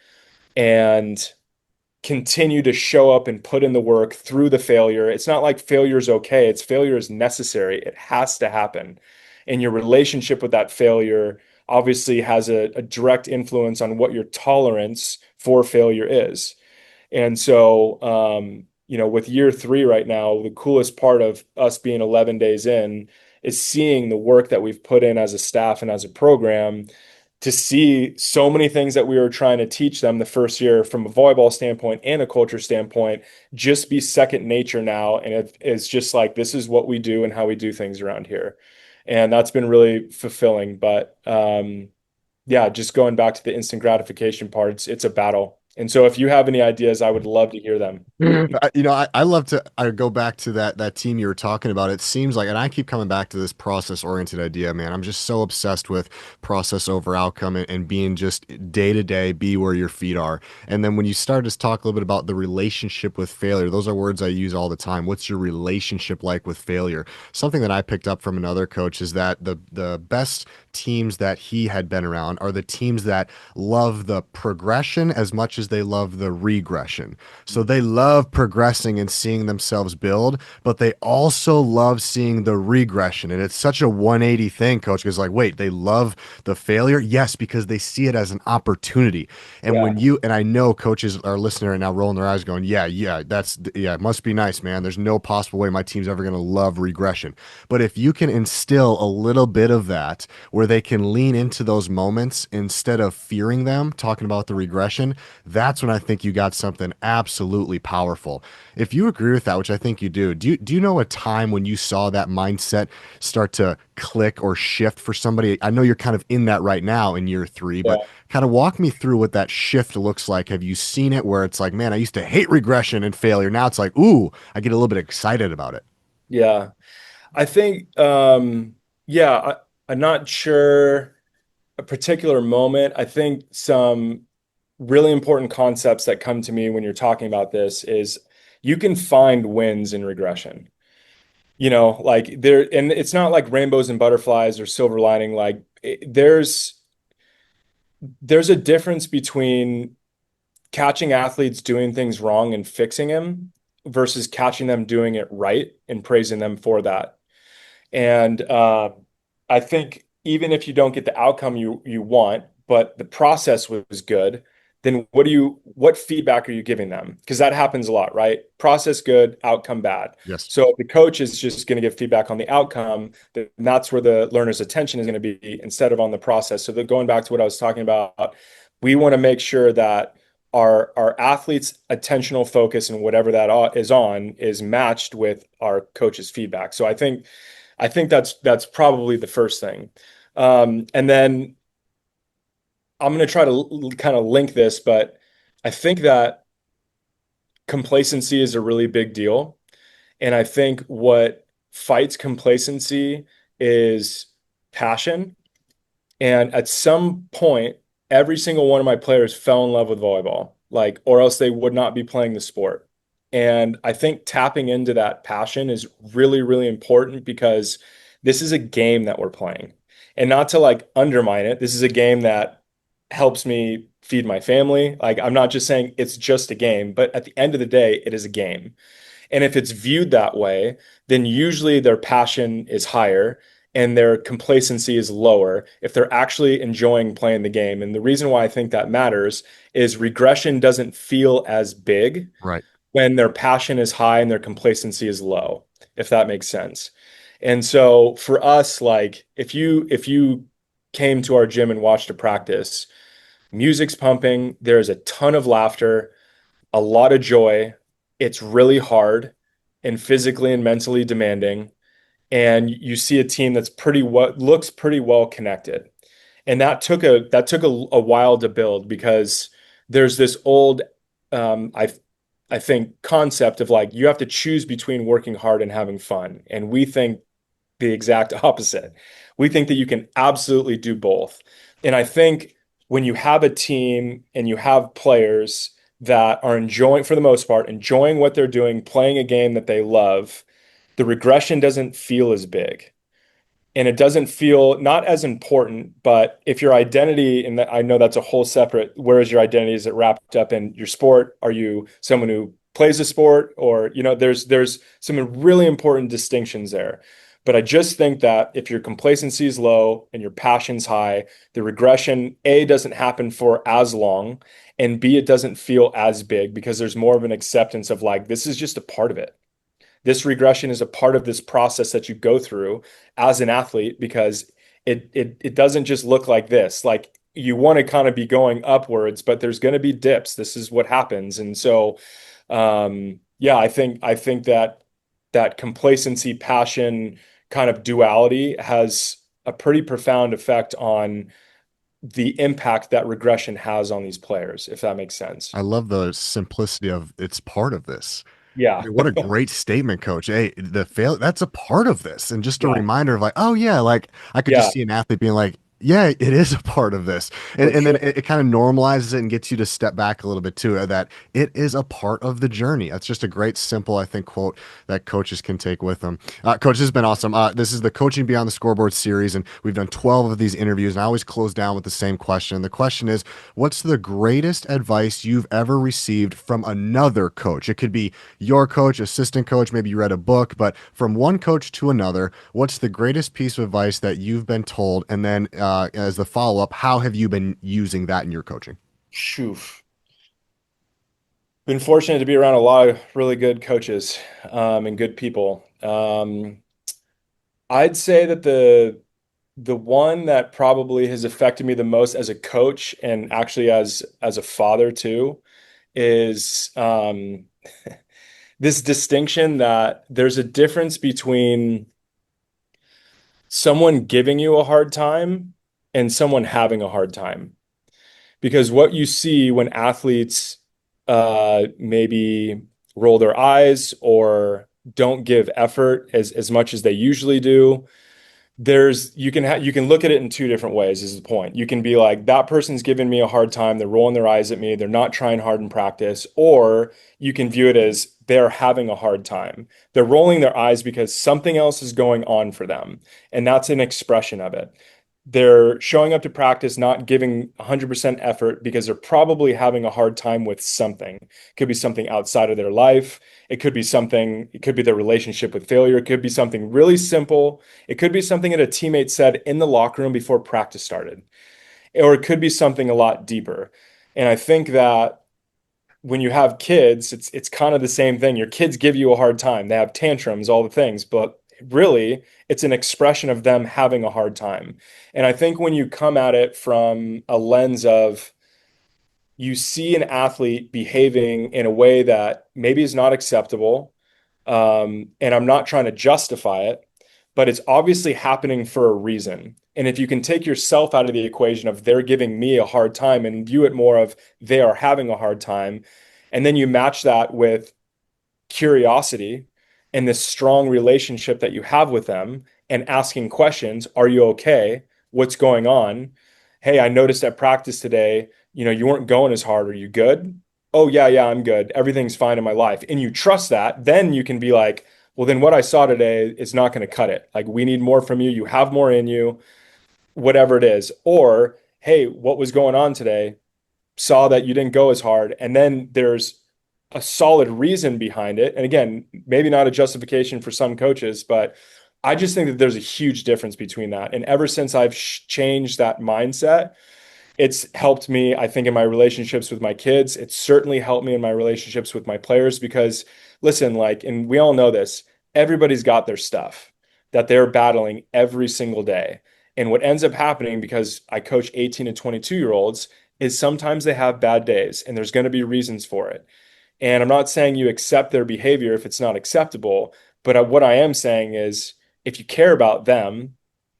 and continue to show up and put in the work through the failure. It's not like failure is okay, it's failure is necessary. It has to happen. And your relationship with that failure obviously has a direct influence on what your tolerance for failure is. And so, with year three right now, the coolest part of us being 11 days in is seeing the work that we've put in as a staff and as a program to see so many things that we were trying to teach them the first year from a volleyball standpoint and a culture standpoint just be second nature now. And it's just like, this is what we do and how we do things around here. And that's been really fulfilling. But yeah, just going back to the instant gratification part, it's a battle. And so if you have any ideas, I would love to hear them. I love to I go back to that team you were talking about. It seems like, and I keep coming back to this process oriented idea, man. I'm just so obsessed with process over outcome and being just day to day, be where your feet are. And then when you start to talk a little bit about the relationship with failure, those are words I use all the time. What's your relationship like with failure? Something that I picked up from another coach is that the best teams that he had been around are the teams that love the progression as much as they love the regression. So they love progressing and seeing themselves build, but they also love seeing the regression. And it's such a 180 thing, coach, because like, wait, they love the failure? Yes, because they see it as an opportunity. And Yeah. when you, and I know coaches are listening right now rolling their eyes going, yeah, it must be nice, man. There's no possible way my team's ever going to love regression. But if you can instill a little bit of that where they can lean into those moments instead of fearing them, talking about the regression, that's when I think you got something absolutely powerful. If you agree with that, which I think you do, do you know a time when you saw that mindset start to click or shift for somebody? I know you're kind of in that right now in year three, but Yeah. kind of walk me through what that shift looks like. Have you seen it where it's like, man, I used to hate regression and failure. Now it's like, ooh, I get a little bit excited about it. Yeah. I think, yeah, I'm not sure a particular moment. I think some really important concepts that come to me when you're talking about this is you can find wins in regression. Like there, and it's not like rainbows and butterflies or silver lining. Like there's a difference between catching athletes doing things wrong and fixing them versus catching them doing it right and praising them for that. And I think even if you don't get the outcome you want, but the process was good, then what feedback are you giving them? Because that happens a lot, right? Process good, outcome bad. Yes. So if the coach is just going to give feedback on the outcome, then that's where the learner's attention is going to be instead of on the process. So going back to what I was talking about, we want to make sure that our athletes' attentional focus and whatever that is on is matched with our coach's feedback. So I think that's probably the first thing. And then I'm going to try to kind of link this, but I think that complacency is a really big deal. And I think what fights complacency is passion. And at some point, every single one of my players fell in love with volleyball, like, or else they would not be playing the sport. And I think tapping into that passion is really, really important because this is a game that we're playing. And not to like undermine it, this is a game that helps me feed my family. Like, I'm not just saying it's just a game, but at the end of the day, it is a game. And if it's viewed that way, then usually their passion is higher and their complacency is lower if they're actually enjoying playing the game. And the reason why I think that matters is regression doesn't feel as big Right. when their passion is high and their complacency is low, if that makes sense. And so for us, like if you came to our gym and watched a practice, music's pumping, there's a ton of laughter, a lot of joy. It's really hard and physically and mentally demanding. And you see a team that's pretty what looks pretty well connected. And that took a while to build because there's this old I think concept of like you have to choose between working hard and having fun. And we think the exact opposite. We think that you can absolutely do both. And I think when you have a team and you have players that are enjoying, for the most part, enjoying what they're doing, playing a game that they love, the regression doesn't feel as big and it doesn't feel not as important. But if your identity, and I know that's a whole separate, where is your identity? Is it wrapped up in your sport? Are you someone who plays a sport? Or, there's some really important distinctions there. But I just think that if your complacency is low and your passion's high, the regression, A, doesn't happen for as long, and B, it doesn't feel as big because there's more of an acceptance of like, this is just a part of it. This regression is a part of this process that you go through as an athlete because it doesn't just look like this. Like you want to kind of be going upwards, but there's going to be dips. This is what happens. And so yeah, I think that complacency passion kind of duality has a pretty profound effect on the impact that regression has on these players, if that makes sense. I love the simplicity of it's part of this. Yeah. Hey, what a great statement, coach. Hey, the fail that's a part of this. And just a Yeah. reminder of like, oh yeah, like I could just Yeah, see an athlete being like, yeah, it is a part of this. And for and then sure. it kind of normalizes it and gets you to step back a little bit too, that it is a part of the journey. That's just a great, simple, I think, quote that coaches can take with them. Coach, this has been awesome. This is the Coaching Beyond the Scoreboard series, and we've done 12 of these interviews, and I always close down with the same question. The question is, what's the greatest advice you've ever received from another coach? It could be your coach, assistant coach, maybe you read a book, but from one coach to another, what's the greatest piece of advice that you've been told? And then as the follow up, how have you been using that in your coaching? Shoo. Been fortunate to be around a lot of really good coaches and good people. I'd say that the one that probably has affected me the most as a coach and actually as a father too is this distinction that there's a difference between someone giving you a hard time and someone having a hard time. Because what you see when athletes maybe roll their eyes or don't give effort as much as they usually do, you can look at it in two different ways is the point. You can be like, that person's giving me a hard time, they're rolling their eyes at me, they're not trying hard in practice, or you can view it as they're having a hard time. They're rolling their eyes because something else is going on for them, and that's an expression of it. They're showing up to practice not giving 100% effort because they're probably having a hard time with something. It could be something outside of their life. It could be their relationship with failure. It could be something really simple. It could be something that a teammate said in the locker room before practice started. Or it could be something a lot deeper. And I think that when you have kids, it's kind of the same thing. Your kids give you a hard time. They have tantrums, all the things, but really it's an expression of them having a hard time. And I think when you come at it from a lens of you see an athlete behaving in a way that maybe is not acceptable, and I'm not trying to justify it, but it's obviously happening for a reason. And if you can take yourself out of the equation of they're giving me a hard time and view it more of they are having a hard time, and then you match that with curiosity and this strong relationship that you have with them, and asking questions. Are you okay? What's going on? Hey, I noticed at practice today, you weren't going as hard. Are you good? Oh, yeah, yeah, I'm good. Everything's fine in my life. And you trust that, then you can be like, well, then what I saw today is not going to cut it. Like, we need more from you. You have more in you, whatever it is. Or, hey, what was going on today? Saw that you didn't go as hard. And then there's a solid reason behind it. And again, maybe not a justification for some coaches, but I just think that there's a huge difference between that. And ever since I've changed that mindset, it's helped me, I think, in my relationships with my kids. It's certainly helped me in my relationships with my players because, listen, like, and we all know this, everybody's got their stuff that they're battling every single day. And what ends up happening, because I coach 18 and 22-year-olds, is sometimes they have bad days and there's going to be reasons for it. And I'm not saying you accept their behavior if it's not acceptable, but what I am saying is if you care about them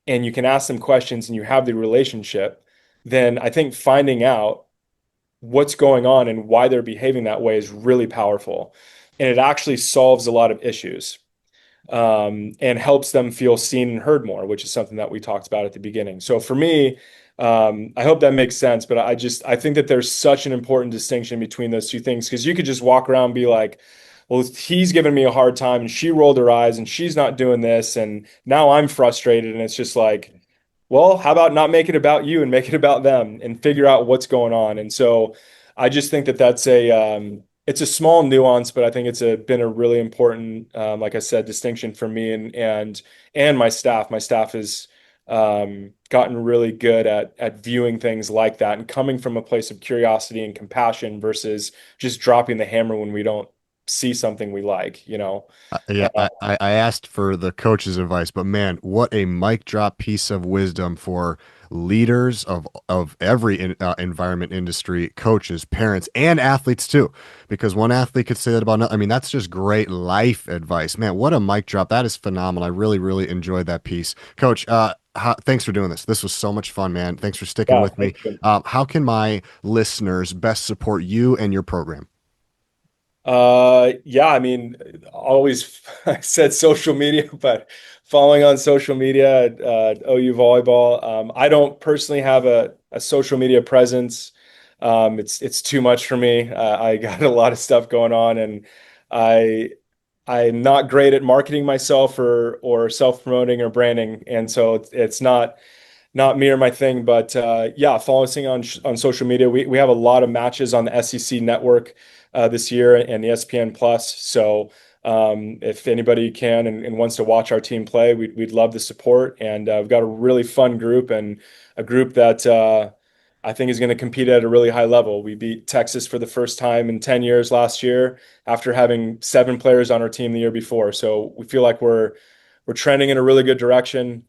and you can ask them questions and you have the relationship, then I think finding out what's going on and why they're behaving that way is really powerful. And it actually solves a lot of issues, and helps them feel seen and heard more, which is something that we talked about at the beginning. So for me, I hope that makes sense, but I think that there's such an important distinction between those two things because you could just walk around and be like, well, he's giving me a hard time and she rolled her eyes and she's not doing this and now I'm frustrated and it's just like, well, how about not make it about you and make it about them and figure out what's going on? And so I just think that that's it's a small nuance, but I think it's been a really important, like I said, distinction for me and my staff. My staff has gotten really good at viewing things like that and coming from a place of curiosity and compassion versus just dropping the hammer when we don't see something we like. Yeah, I asked for the coach's advice, but man, what a mic drop piece of wisdom for leaders of every environment industry, coaches, parents, and athletes too. Because one athlete could say that about, I mean, that's just great life advice. Man, what a mic drop. That is phenomenal. I really, really enjoyed that piece. Coach, thanks for doing this. This was so much fun, man. Thanks for sticking Yeah, with me. thank you. How can my listeners best support you and your program? Yeah, I mean, always I said social media, but following on social media at OU Volleyball. I don't personally have a social media presence. It's too much for me. I got a lot of stuff going on, and I I'm not great at marketing myself or self-promoting or branding, and so it's not me or my thing, but yeah, follow us on social media. We have a lot of matches on the SEC network this year and the ESPN Plus. So if anybody can and wants to watch our team play, we'd love the support. And we've got a really fun group and a group that I think is going to compete at a really high level. We beat Texas for the first time in 10 years last year after having 7 players on our team the year before. So we feel like we're trending in a really good direction.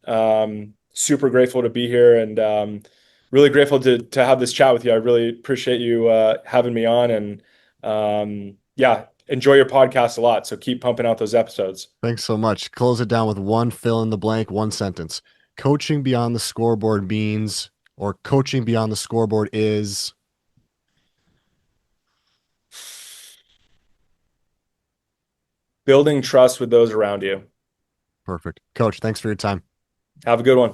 Super grateful to be here and really grateful to have this chat with you. I really appreciate you having me on and yeah, enjoy your podcast a lot. So keep pumping out those episodes. Thanks so much. Close it down with one fill in the blank, one sentence. Coaching beyond the scoreboard means, or coaching beyond the scoreboard is Building trust with those around you. perfect. Coach, thanks for your time. Have a good one.